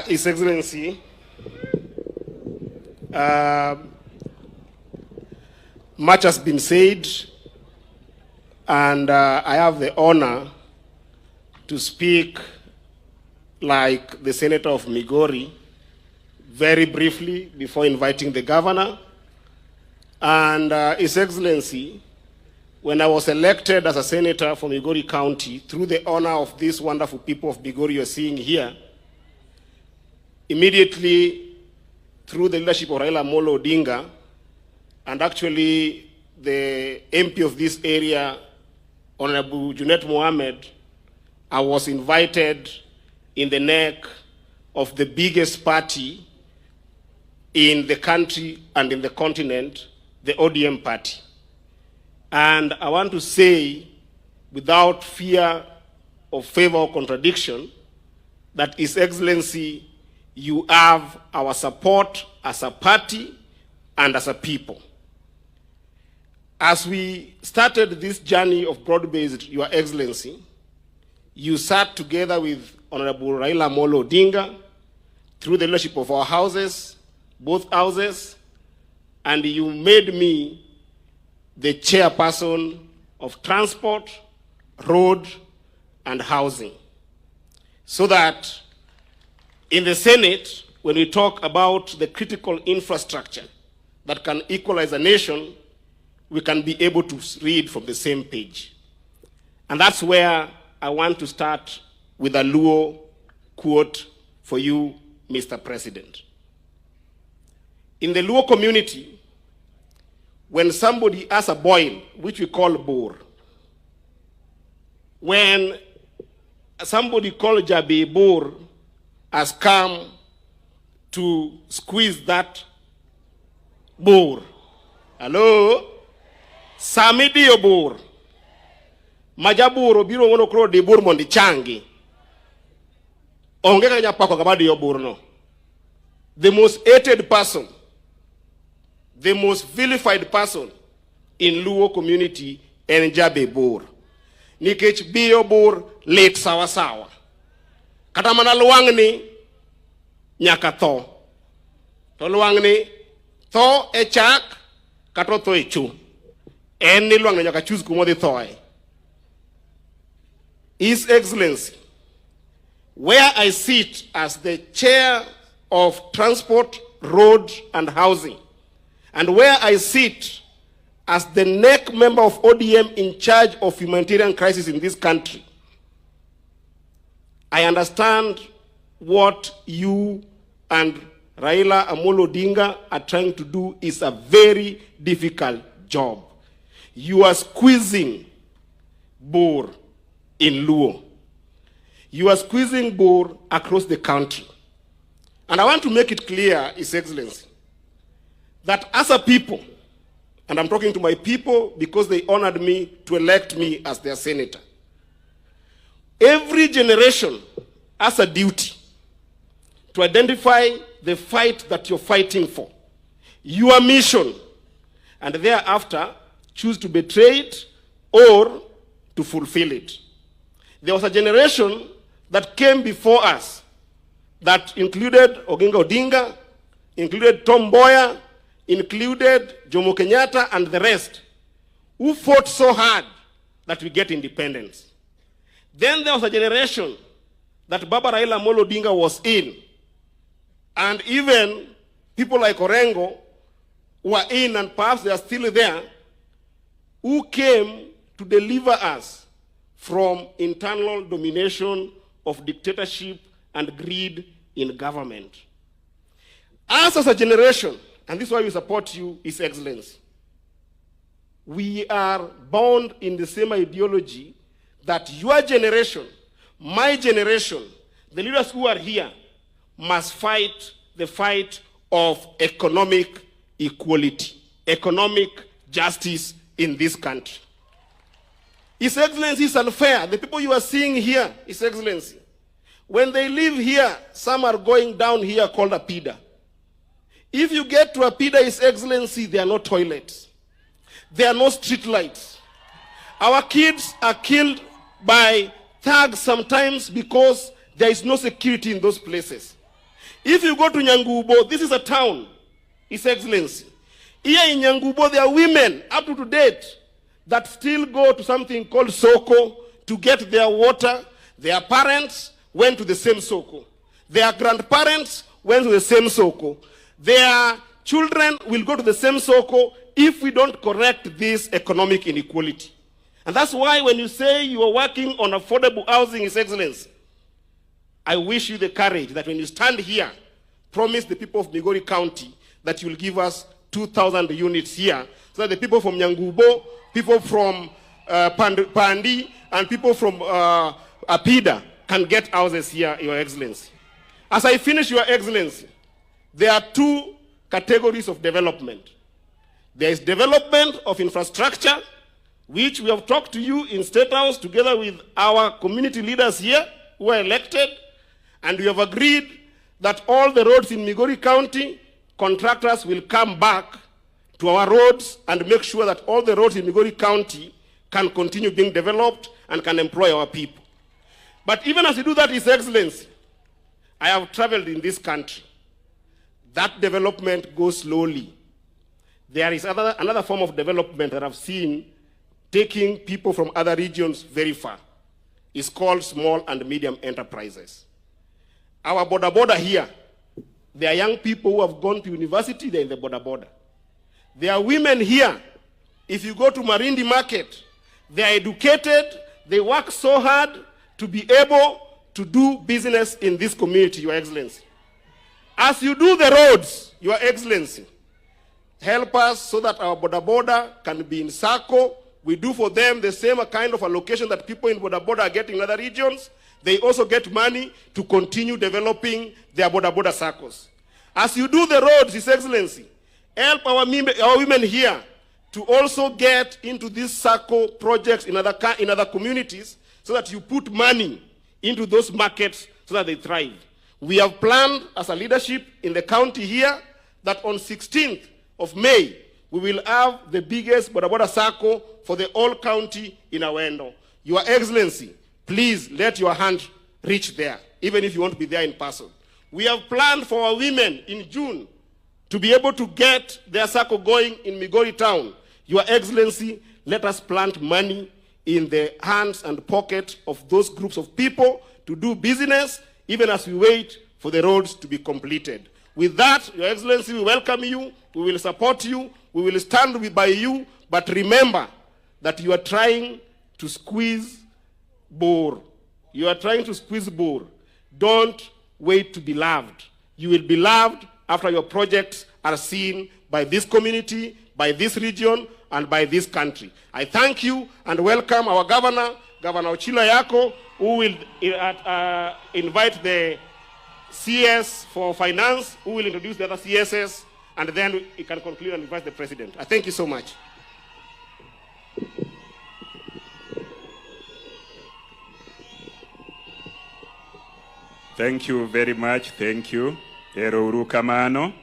His Excellency, much has been said, and I have the honor to speak like the Senator of Migori, very briefly before inviting the Governor. And His Excellency, when I was elected as a Senator from Migori County, through the honor of these wonderful people of Migori you're seeing here, immediately through the leadership of Raila Amolo Odinga, and actually the MP of this area, Honorable Junet Mohammed, I was invited in the neck of the biggest party in the country and in the continent, the ODM party. And I want to say, without fear of favor or contradiction, that His Excellency, you have our support as a party and as a people. As we started this journey of broad-based, Your Excellency, you sat together with Honorable Raila Amolo Odinga through the leadership of our houses, both houses, and you made me the chairperson of transport, road, and housing. So that in the Senate, when we talk about the critical infrastructure that can equalize a nation, we can be able to read from the same page. And that's where I want to start with a Luo quote for you, Mr. President. In the Luo community, when somebody has a boil, which we call bore, when somebody called Jabe Bor has come to squeeze that bore, hello? Samidi Obor. Majaburo biro wono kro de bor mondi changi. Onge kanya pako kabadi yobur no. The most hated person, the most vilified person in Luo community en Jabe Bor. Nikech biyo bor late sawa sawa. Kata mana luang ni nyaka tho. To luang ni tho e chak kato tho e chu. En ni luang ni nyaka choose kumo di tho e. His Excellency, where I sit as the chair of transport, road, and housing, and where I sit as the NEC member of ODM in charge of humanitarian crisis in this country, I understand what you and Raila Amolo Odinga are trying to do is a very difficult job. You are squeezing Bor in Luo. You are squeezing Bor across the country. And I want to make it clear, His Excellency, that as a people, and I'm talking to my people because they honored me to elect me as their senator, every generation has a duty to identify the fight that you're fighting for, your mission, and thereafter choose to betray it or to fulfill it. There was a generation that came before us that included Oginga Odinga, included Tom Mboya, included Jomo Kenyatta and the rest, who fought so hard that we get independence. Then there was a generation that Baba Raila Amolo Odinga was in, and even people like Orengo were in, and perhaps they are still there, who came to deliver us from internal domination of dictatorship and greed in government. Us as a generation, and this is why we support you, His Excellency, we are bound in the same ideology that your generation, my generation, the leaders who are here, must fight the fight of economic equality, economic justice in this country. His Excellency, is unfair. The people you are seeing here, His Excellency, when they live here, some are going down here called a PIDA. If you get to a PIDA, His Excellency, there are no toilets. There are no street lights. Our kids are killed by thugs sometimes because there is no security in those places. If you go to Nyangubo, this is a town, His Excellency. Here in Nyangubo, there are women up to date that still go to something called Soko to get their water. Their parents went to the same Soko. Their grandparents went to the same Soko. Their children will go to the same Soko if we don't correct this economic inequality. And that's why when you say you are working on affordable housing, His Excellency, I wish you the courage that when you stand here, promise the people of Migori County that you will give us 2,000 units here, so that the people from Nyangubo, people from Pandi, and people from Apida can get houses here, Your Excellency. As I finish, Your Excellency, there are two categories of development. There is development of infrastructure, which we have talked to you in State House together with our community leaders here who are elected, and we have agreed that all the roads in Migori County, contractors will come back to our roads and make sure that all the roads in Migori County can continue being developed and can employ our people. But even as we do that, His Excellency, I have traveled in this country. That development goes slowly. There is another form of development that I've seen taking people from other regions very far. It's called small and medium enterprises. Our border here, there are young people who have gone to university, they're in the border. There are women here. If you go to Marindi Market, they are educated, they work so hard to be able to do business in this community, Your Excellency. As you do the roads, Your Excellency, help us so that our border can be in Sako. We do for them the same kind of allocation that people in border are getting in other regions. They also get money to continue developing their border circles. As you do the roads, His Excellency, help our women here to also get into these circle projects in other communities so that you put money into those markets so that they thrive. We have planned as a leadership in the county here that on 16th of May, we will have the biggest border circle for the whole county in Awendo. Your Excellency, please let your hand reach there, even if you want to be there in person. We have planned for our women in June to be able to get their circle going in Migori town. Your Excellency, let us plant money in the hands and pocket of those groups of people to do business, even as we wait for the roads to be completed. With that, Your Excellency, we welcome you, we will support you, we will stand by you, but remember that you are trying to squeeze Bor. You are trying to squeeze Bor. Don't wait to be loved. You will be loved after your projects are seen by this community, by this region, and by this country. I thank you and welcome our governor, Governor Ochila Yako, who will invite the CS for finance, who will introduce the other CSS, and then he can conclude and invite the president. I thank you so much. Thank you very much. Thank you. Ero uru kamano.